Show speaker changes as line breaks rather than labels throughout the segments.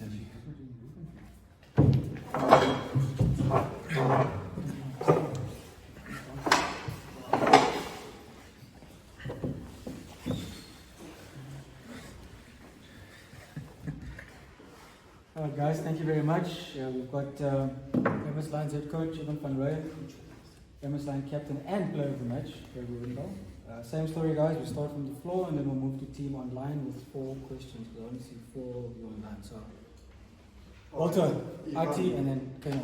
Sammy.
Guys, thank you very much. We've got MS Lions head coach Ivan van Rooyen, MS Lion captain and player of the match, Burger Odendaal. Same story, guys. We start from the floor and then we'll move to team online with 4 questions. We only see 4 of you online. So, Walter, IT en dan Kenny.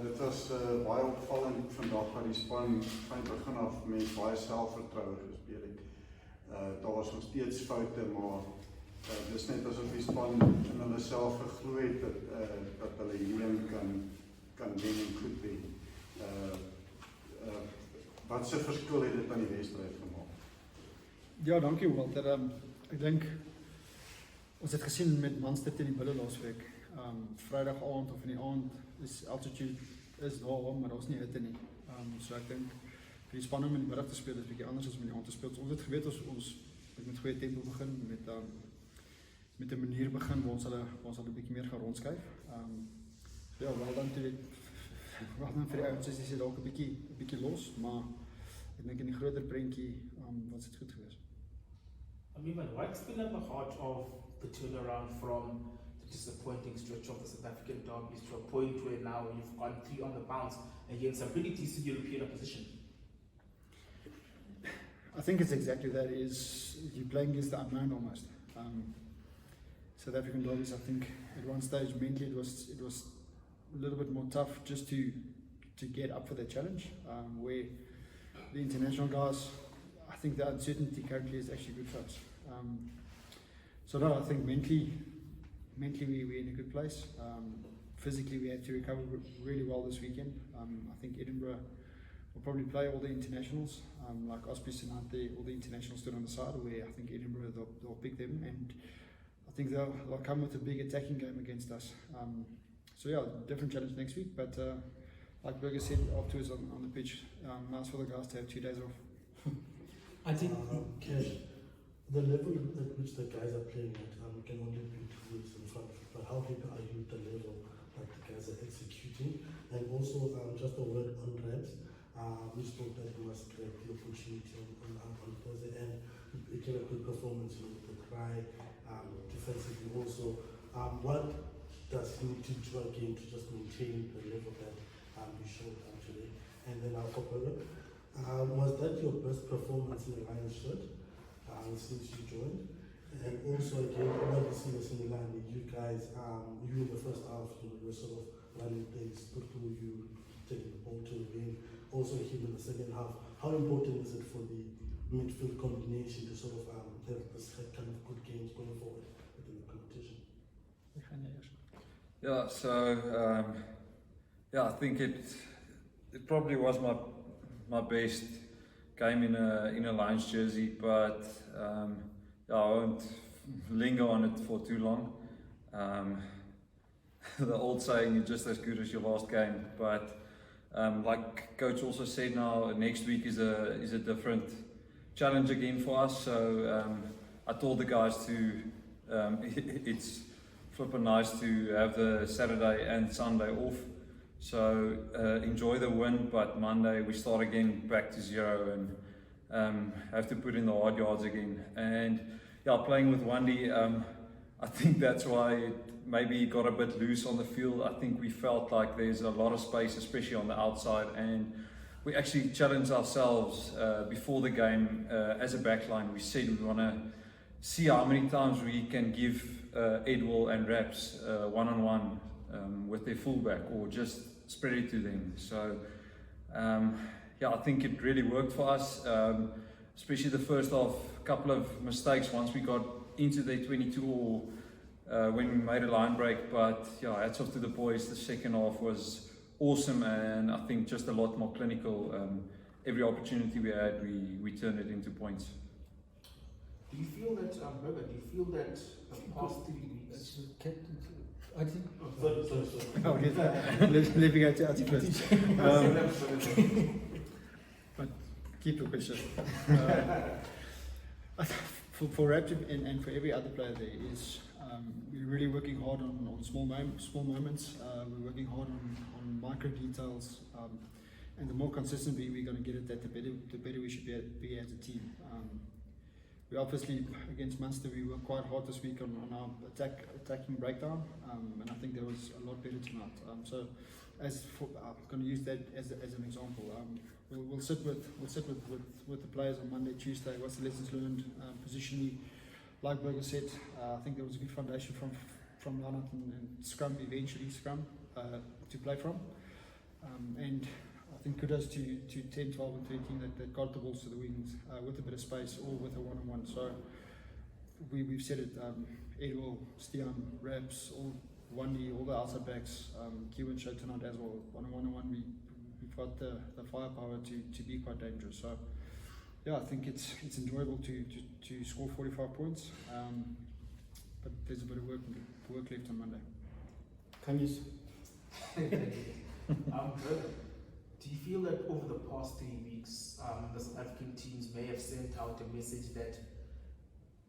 Dit was baie opvallend vandag by die span van begin af met baie selfvertroue gespeel het. Daar was nog steeds foute, maar dis net asof die span in hulle self geglo het dat hulle hierin kan wen en goed wen. Wat se verskil het dit aan die wedstryd gemaak?
Ja, dankie Walter. Ek dink ons het gesien met Munster teen die Bulle laasweek. Vrydag aand of in die aand is altitude is daar, maar daar's nie hitte nie. So ek dink vir die span om in die middag te speel is bietjie anders as om in die aand te speel. Ons het geweet ons met goeie tempo begin met 'n manier begin waar ons hulle 'n bietjie meer gaan rondskuif. Ja, wel dan vir die ouens is dit dalk 'n bietjie los, maar ek dink in die groter prentjie was dit goed geweest.
Ivan, what's been at the heart of the turnaround from the disappointing stretch of the South African derbies to a point where now you've gone 3 on the bounce against a pretty decent European opposition?
I think it's exactly that. Is you're playing against the unknown almost. South African derbies, I think at one stage mentally it was a little bit more tough just to get up for the challenge. Where the international guys, I think the uncertainty currently is actually good for us. So no, I think mentally we're in a good place. Physically we had to recover really well this weekend. I think Edinburgh will probably play all the internationals, like Ospreys tonight. All the internationals stood on the side, where I think Edinburgh they'll pick them, and I think they'll come with a big attacking game against us. So yeah, different challenge next week, but like Burger said afterwards on the pitch, nice for the guys to have 2 days off.
I think
Cash, the level at which the guys are playing at can only be 2 weeks in front, but how happy are you with the level that the guys are executing? And also, just a word on Reds, we spoke that you must grab the opportunity on Thursday, and it gave a good performance with the try, defensively also. What does he need to do again to just maintain the level that you showed today? And then for Burger, was that your best performance in the Lions shirt since you joined? And also again, obviously the same line, you guys, you in the first half, you were sort of running things through you, taking the ball to the wing. Also him in the second half. How important is it for the midfield combination to sort of have this kind of good games going forward within the competition?
Yeah, so I think it probably was my best game in a Lions jersey, but I won't linger on it for too long. The old saying, you're just as good as your last game, but like Coach also said, now next week is a different challenge again for us. So I told the guys it's flipping nice to have the Saturday and Sunday off. So enjoy the win, but Monday we start again back to 0 and have to put in the hard yards again. And yeah, playing with Wendy, I think that's why it maybe got a bit loose on the field. I think we felt like there's a lot of space, especially on the outside, and we actually challenged ourselves before the game as a backline. We said we want to see how many times we can give Edwell and Raps one-on-one with their fullback, or just spread it to them. So I think it really worked for us, especially the first half. Couple of mistakes once we got into their 22 or when we made a line break, but yeah, hats off to the boys. The second half was awesome, and I think just a lot more clinical. Every opportunity we had, we turned it into points.
Do you feel that, Burger, the past 3 weeks?
I think.
Sorry.
Let me go to Ati first. But keep your question. For Raptor and for every other player there is, We're really working hard on small moments. We're working hard on micro details, and the more consistent we're going to get at that, the better we should be as a team. We obviously, against Munster, we worked quite hard this week on our attacking breakdown, and I think that was a lot better tonight. So, I'm going to use that as an example. We'll sit with the players on Monday, Tuesday. What's the lessons learned positionally? Like Burger said, I think there was a good foundation from lineup and scrum, eventually scrum, to play from. And I think kudos to 10, 12 and 13 that got the balls to the wings with a bit of space or with a one-on-one. So we've said it, Edwell, Stian, Raps, all Wandy, all the outside backs, Kiwan showed tonight as well. One-on-one, we've got the firepower to be quite dangerous. So yeah, I think it's enjoyable to score 45 points, but there's a bit of work left on Monday.
Can you?
Do you feel that over the past 3 weeks, the South African teams may have sent out a message that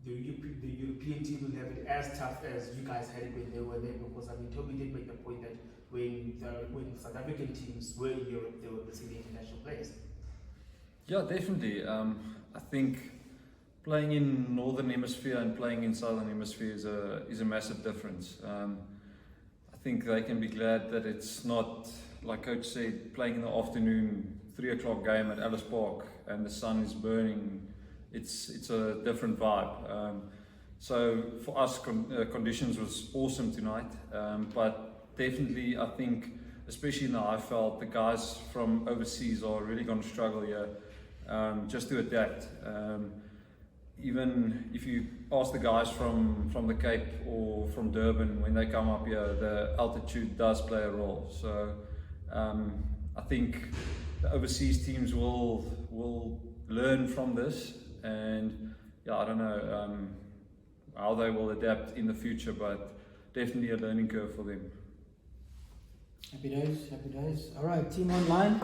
the European team will have it as tough as you guys had it when they were there? Because I mean, Toby did make the point that when South African teams were in Europe, they were basically international players.
Yeah, definitely. I think playing in Northern Hemisphere and playing in Southern Hemisphere is a massive difference. I think they can be glad that it's not, like Coach said, playing in the afternoon, 3 o'clock game at Ellis Park and the sun is burning. It's a different vibe. So for us, conditions was awesome tonight. But definitely, I think, especially now, I felt the guys from overseas are really going to struggle here. Just to adapt. Even if you ask the guys from the Cape or from Durban, when they come up here, the altitude does play a role. So I think the overseas teams will learn from this, and yeah, I don't know how they will adapt in the future, but definitely a learning curve for them.
Happy days, happy days. All right, team online.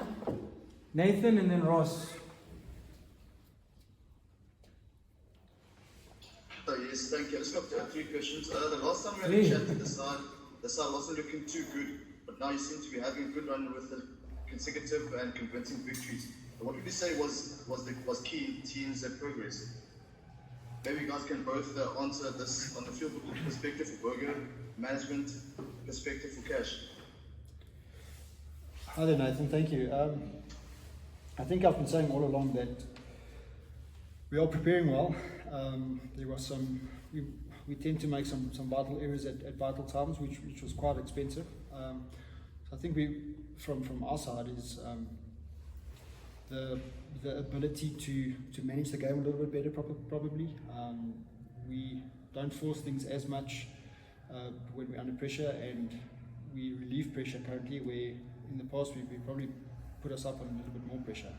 Nathan and then Ross.
Yes, thank you. I just got 3 questions. The last time we had a chat with the side wasn't looking too good, but now you seem to be having a good run with the consecutive and convincing victories. What would you say was key in teams' progress? Maybe you guys can both answer this on the field perspective for Burger, management perspective for Cash.
Hi there, Nathan. Thank you. I think I've been saying all along that we are preparing well. There was we tend to make some vital errors at vital times, which was quite expensive. So I think from our side is the ability to manage the game a little bit better, probably. We don't force things as much when we're under pressure, and we relieve pressure currently, where in the past we probably put us up on a little bit more pressure.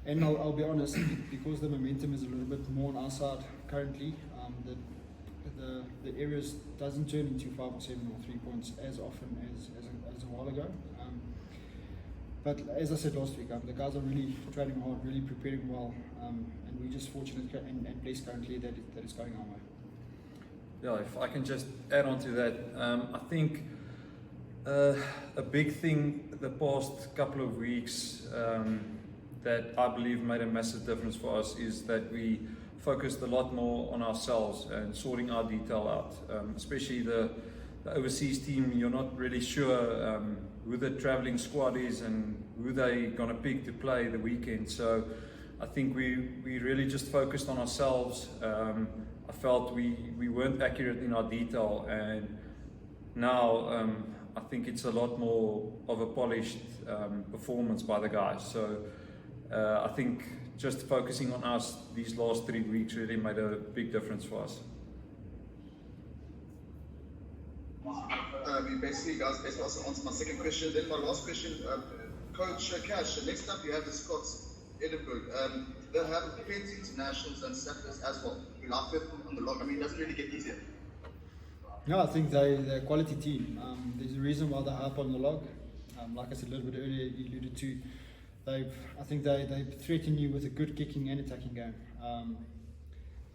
And I'll be honest, because the momentum is a little bit more on our side currently, the errors doesn't turn into 5 or 7 or 3 points as often as a while ago. But as I said last week, the guys are really training hard, really preparing well, and we're just fortunate and blessed currently that it's going our way.
Yeah, if I can just add on to that, I think a big thing the past couple of weeks that I believe made a massive difference for us is that we focused a lot more on ourselves and sorting our detail out. Especially the overseas team, you're not really sure who the travelling squad is and who they're going to pick to play the weekend. So I think we really just focused on ourselves. I felt we weren't accurate in our detail, and now I think it's a lot more of a polished performance by the guys. So I think just focusing on us these last 3 weeks really made a big difference for us.
You basically guys also answered my second question. Then my last question, Coach Cash, next up you have the Scots, Edinburgh. They'll have plenty internationals and settlers as well. We like them on the log. I mean, it doesn't really get easier.
No, I think they're a quality team. There's a reason why they're up on the log. Like I said a little bit earlier, you alluded to, I think they threaten you with a good kicking and attacking game.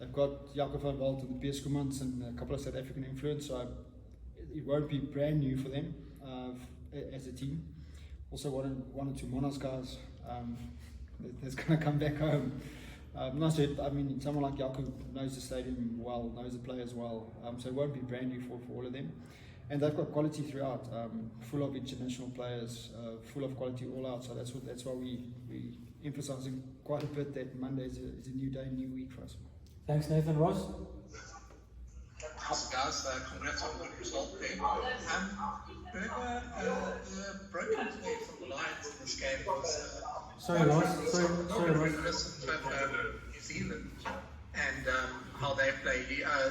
they've got Jaco van Walt and Piers Kumans and a couple of South African influence, so it won't be brand new for them as a team. Also one or two Monas guys that's going to come back home. Not sure, I mean, someone like Jaco knows the stadium well, knows the players well, so it won't be brand new for all of them. And they've got quality throughout, full of international players, full of quality all out. So that's why we emphasising quite a bit that Monday is a new day, new week for us.
Thanks, Nathan. Ross?
Awesome, guys. Congrats on the good result there. Burger, the broken play from the Lions in this game was
Sorry, Ross. Sorry, Ross.
reminiscent of New Zealand and how they play,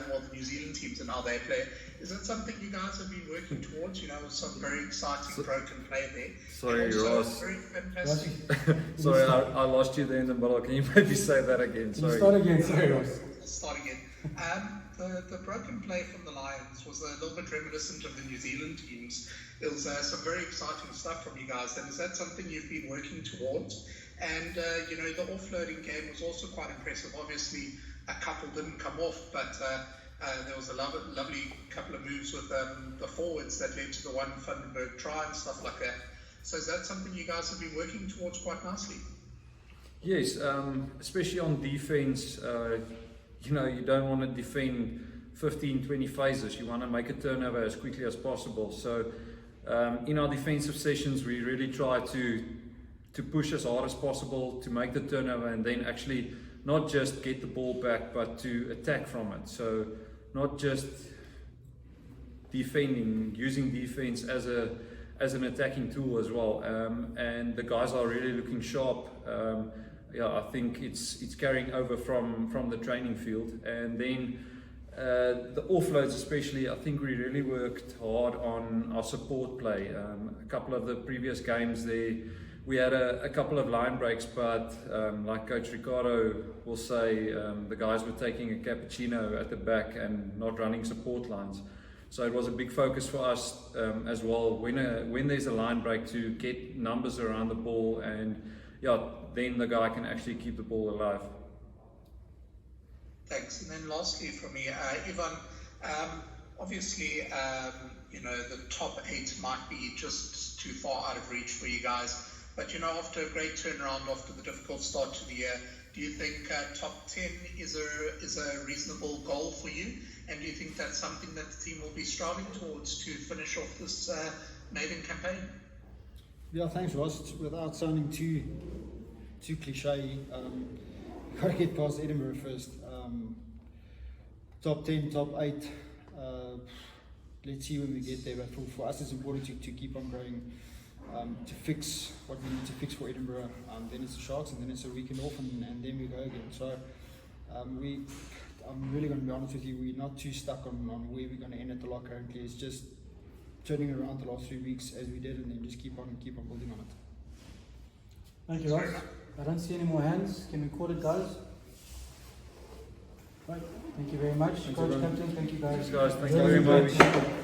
well, the New Zealand teams and how they play. Is that something you guys have been working towards? You know, some very exciting broken play there.
Sorry,
and also
Ross.
very fantastic.
Sorry, I lost you there in the middle. Can you maybe say that again?
Can you
Sorry.
start again? Sorry, Ross.
I'll start again. The broken play from the Lions was a little bit reminiscent of the New Zealand teams. There was some very exciting stuff from you guys. And is that something you've been working towards? And, you know, the offloading game was also quite impressive. Obviously, a couple didn't come off, but there was a lovely couple of moves with the forwards that led to the one Vandenberg try and stuff like that. So is that something you guys have been working towards quite nicely?
Yes, especially on defense. You know, you don't want to defend 15, 20 phases. You want to make a turnover as quickly as possible. So in our defensive sessions, we really try to push as hard as possible to make the turnover and then actually not just get the ball back, but to attack from it. So not just defending, using defense as an attacking tool as well. And the guys are really looking sharp. Yeah, I think it's carrying over from the training field. And then the offloads especially, I think we really worked hard on our support play. A couple of the previous games there, we had a couple of line breaks, but like Coach Ricardo will say, the guys were taking a cappuccino at the back and not running support lines. So it was a big focus for us as well when there's a line break to get numbers around the ball, and yeah, then the guy can actually keep the ball alive.
Thanks. And then lastly from me, Ivan, obviously, you know, the top 8 might be just too far out of reach for you guys. But, you know, after a great turnaround, after the difficult start to the year, do you think top 10 is a reasonable goal for you? And do you think that's something that the team will be striving towards to finish off this maiden campaign?
Yeah, thanks, Ross. Without sounding too cliche, you've got to get past Edinburgh first. Top 10, top 8. Let's see when we get there. But for us, it's important to keep on growing, to fix what we need to fix for Edinburgh. Then it's the Sharks, and then it's a weekend off, and then we go again. So I'm really going to be honest with you. We're not too stuck on where we're going to end at the lot currently. It's just turning around the last 3 weeks as we did, and then just keep on building on it.
Thank you, Ross. I don't see any more hands. Can we call it, guys? Right. Thank you very much. Coach, Captain, thank you guys.
Thanks, guys. Thank you very much.